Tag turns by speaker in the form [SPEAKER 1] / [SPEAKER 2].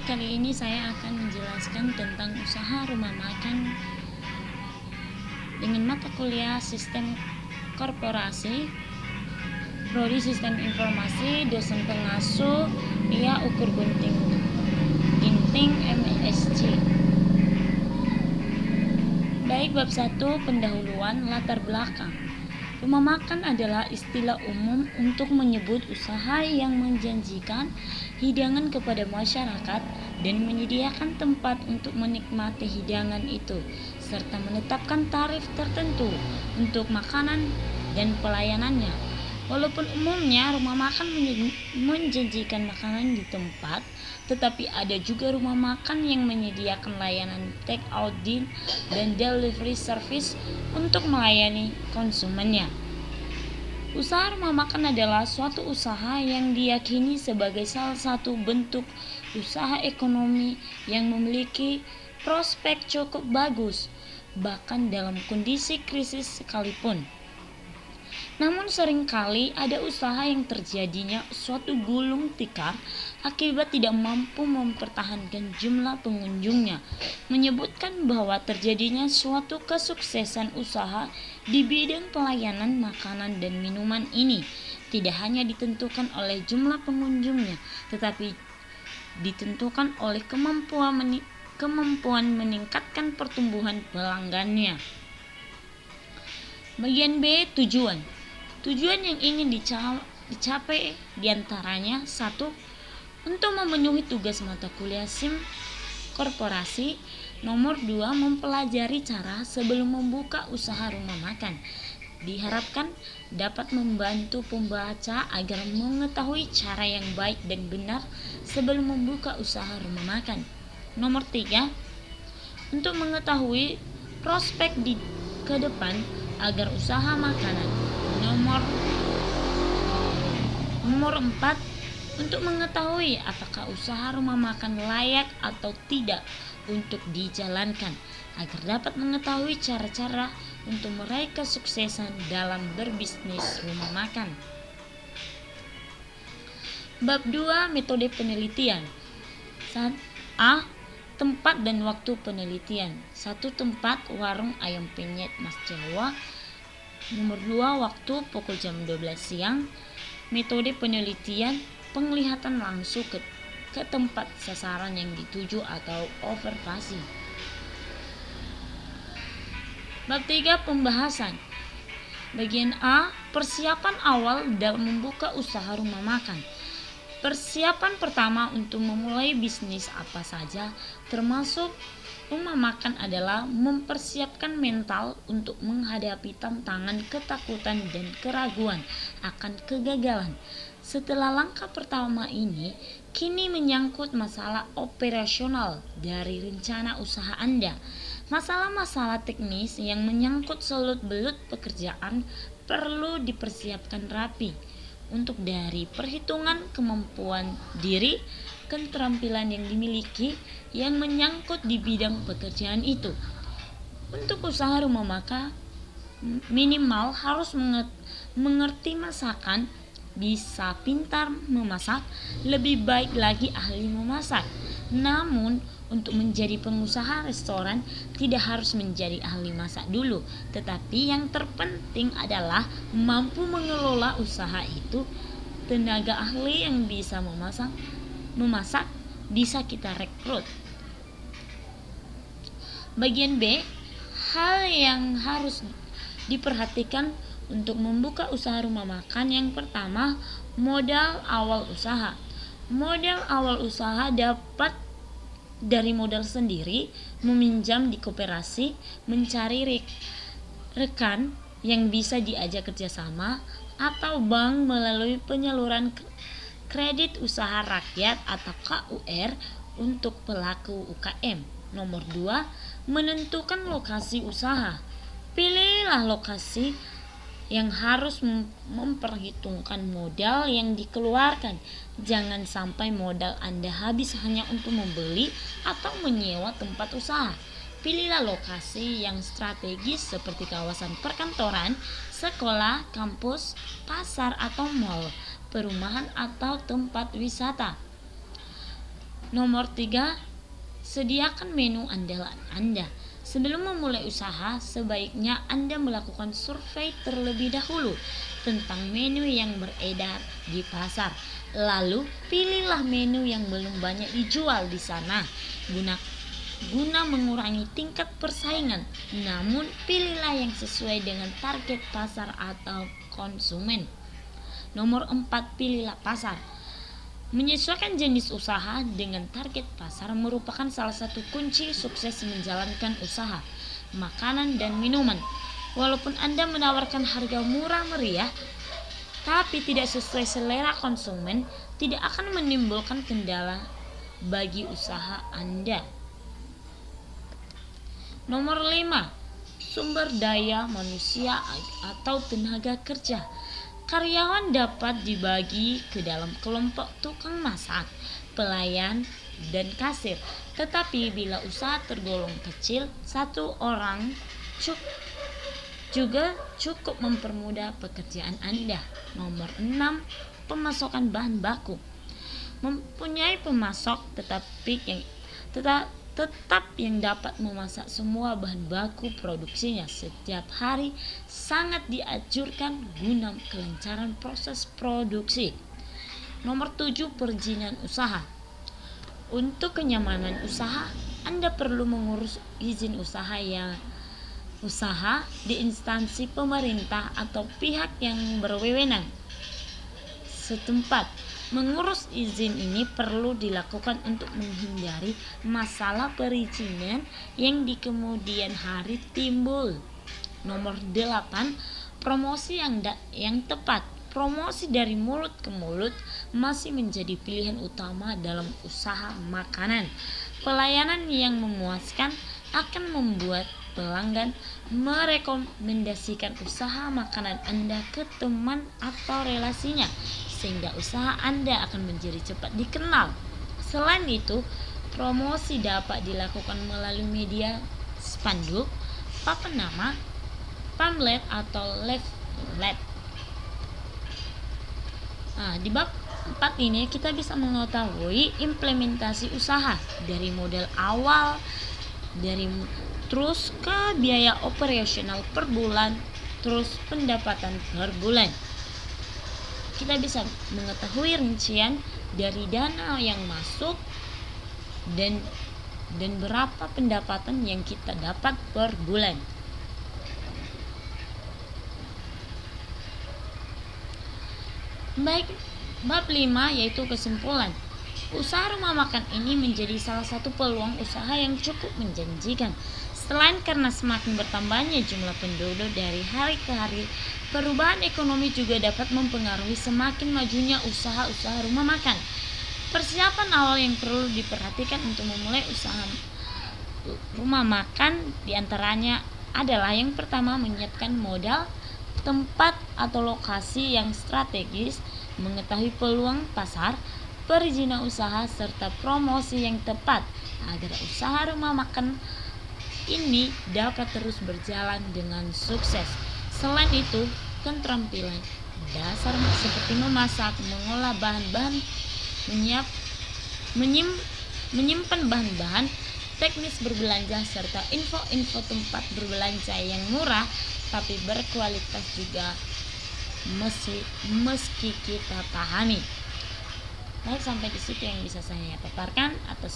[SPEAKER 1] kali ini saya akan menjelaskan tentang usaha rumah makan dengan mata kuliah Sistem Korporasi, Prodi Sistem Informasi, dosen pengasuh Lia Ukur Ginting MSc. Baik, bab 1, pendahuluan latar belakang. Rumah makan adalah istilah umum untuk menyebut usaha yang menjanjikan hidangan kepada masyarakat dan menyediakan tempat untuk menikmati hidangan itu, serta menetapkan tarif tertentu untuk makanan dan pelayanannya. Walaupun umumnya rumah makan menjanjikan makanan di tempat, tetapi ada juga rumah makan yang menyediakan layanan take out dan delivery service untuk melayani konsumennya. Usaha rumah makan adalah suatu usaha yang diyakini sebagai salah satu bentuk usaha ekonomi yang memiliki prospek cukup bagus, bahkan dalam kondisi krisis sekalipun. Namun seringkali ada usaha yang terjadinya suatu gulung tikar akibat tidak mampu mempertahankan jumlah pengunjungnya, menyebutkan bahwa terjadinya suatu kesuksesan usaha di bidang pelayanan makanan dan minuman ini tidak hanya ditentukan oleh jumlah pengunjungnya, tetapi ditentukan oleh kemampuan meningkatkan pertumbuhan pelanggannya. Bagian B, tujuan. Tujuan yang ingin dicapai diantaranya 1. Untuk memenuhi tugas mata kuliah SIM korporasi. Nomor 2, mempelajari cara sebelum membuka usaha rumah makan. Diharapkan dapat membantu pembaca agar mengetahui cara yang baik dan benar sebelum membuka usaha rumah makan. Nomor 3, untuk mengetahui prospek ke depan agar usaha makanan. Nomor 4, untuk mengetahui apakah usaha rumah makan layak atau tidak untuk dijalankan, agar dapat mengetahui cara-cara untuk meraih kesuksesan dalam berbisnis rumah makan. Bab 2, metode penelitian. A. Tempat dan waktu penelitian. 1. Tempat warung ayam penyet Mas Jawa. Nomor 2, waktu pukul jam 12 siang. Metode penelitian, penglihatan langsung ke tempat sasaran yang dituju atau observasi. Bab 3, pembahasan. Bagian A, persiapan awal dalam membuka usaha rumah makan. Persiapan pertama untuk memulai bisnis apa saja, termasuk rumah makan, adalah mempersiapkan mental untuk menghadapi tantangan, ketakutan, dan keraguan akan kegagalan. Setelah langkah pertama ini, kini menyangkut masalah operasional dari rencana usaha Anda. Masalah-masalah teknis yang menyangkut seluk-beluk pekerjaan perlu dipersiapkan rapi, untuk dari perhitungan kemampuan diri, keterampilan yang dimiliki yang menyangkut di bidang pekerjaan itu. Untuk usaha rumah makan, minimal harus mengerti masakan, bisa pintar memasak, lebih baik lagi ahli memasak. Namun untuk menjadi pengusaha restoran tidak harus menjadi ahli masak dulu, tetapi yang terpenting adalah mampu mengelola usaha itu. Tenaga ahli yang bisa memasak bisa kita rekrut. Bagian B, hal yang harus diperhatikan untuk membuka usaha rumah makan. Yang pertama, modal awal usaha. Modal awal usaha dapat dari modal sendiri, meminjam di koperasi, mencari rekan yang bisa diajak kerjasama, atau bank melalui penyaluran kredit usaha rakyat atau KUR untuk pelaku UKM. Nomor 2, menentukan lokasi usaha. Pilihlah lokasi yang harus memperhitungkan modal yang dikeluarkan. Jangan sampai modal Anda habis hanya untuk membeli atau menyewa tempat usaha. Pilihlah lokasi yang strategis seperti kawasan perkantoran, sekolah, kampus, pasar atau mal, perumahan atau tempat wisata. Nomor 3, sediakan menu andalan Anda. Sebelum memulai usaha, sebaiknya Anda melakukan survei terlebih dahulu tentang menu yang beredar di pasar. Lalu, pilihlah menu yang belum banyak dijual di sana guna mengurangi tingkat persaingan. Namun, pilihlah yang sesuai dengan target pasar atau konsumen. Nomor 4, pilihlah pasar. Menyesuaikan jenis usaha dengan target pasar merupakan salah satu kunci sukses menjalankan usaha makanan dan minuman. Walaupun Anda menawarkan harga murah meriah, tapi tidak sesuai selera konsumen, tidak akan menimbulkan kendala bagi usaha Anda. Nomor 5, sumber daya manusia atau tenaga kerja. Karyawan dapat dibagi ke dalam kelompok tukang masak, pelayan, dan kasir. Tetapi bila usaha tergolong kecil, 1 orang juga cukup mempermudah pekerjaan Anda. Nomor 6, pemasokan bahan baku. Mempunyai pemasok tetap yang dapat memasak semua bahan baku produksinya setiap hari sangat dianjurkan guna kelancaran proses produksi. Nomor 7, perizinan usaha. Untuk kenyamanan usaha, Anda perlu mengurus izin usaha di instansi pemerintah atau pihak yang berwenang setempat. Mengurus izin ini perlu dilakukan untuk menghindari masalah perizinan yang di kemudian hari timbul. Nomor 8, promosi yang tepat. Promosi dari mulut ke mulut masih menjadi pilihan utama dalam usaha makanan. Pelayanan yang memuaskan akan membuat pelanggan merekomendasikan usaha makanan Anda ke teman atau relasinya, sehingga usaha Anda akan menjadi cepat dikenal. Selain itu, promosi dapat dilakukan melalui media spanduk, papan nama, pamflet, atau leaflet. Di bab 4 ini kita bisa mengetahui implementasi usaha dari modal awal, terus ke biaya operasional per bulan, terus pendapatan per bulan. Kita bisa mengetahui rincian dari dana yang masuk dan berapa pendapatan yang kita dapat per bulan. Baik, bab 5 yaitu kesimpulan. Usaha rumah makan ini menjadi salah satu peluang usaha yang cukup menjanjikan. Selain karena semakin bertambahnya jumlah penduduk dari hari ke hari, perubahan ekonomi juga dapat mempengaruhi semakin majunya usaha-usaha rumah makan. Persiapan awal yang perlu diperhatikan untuk memulai usaha rumah makan diantaranya adalah yang pertama, menyiapkan modal, tempat atau lokasi yang strategis, mengetahui peluang pasar, perizinan usaha, serta promosi yang tepat agar usaha rumah makan ini dapat terus berjalan dengan sukses. Selain itu, keterampilan dasar seperti memasak, mengolah bahan-bahan, menyimpan bahan-bahan, teknis berbelanja, serta info-info tempat berbelanja yang murah tapi berkualitas juga meski kita pahami. Baik, sampai di situ yang bisa saya paparkan. Atas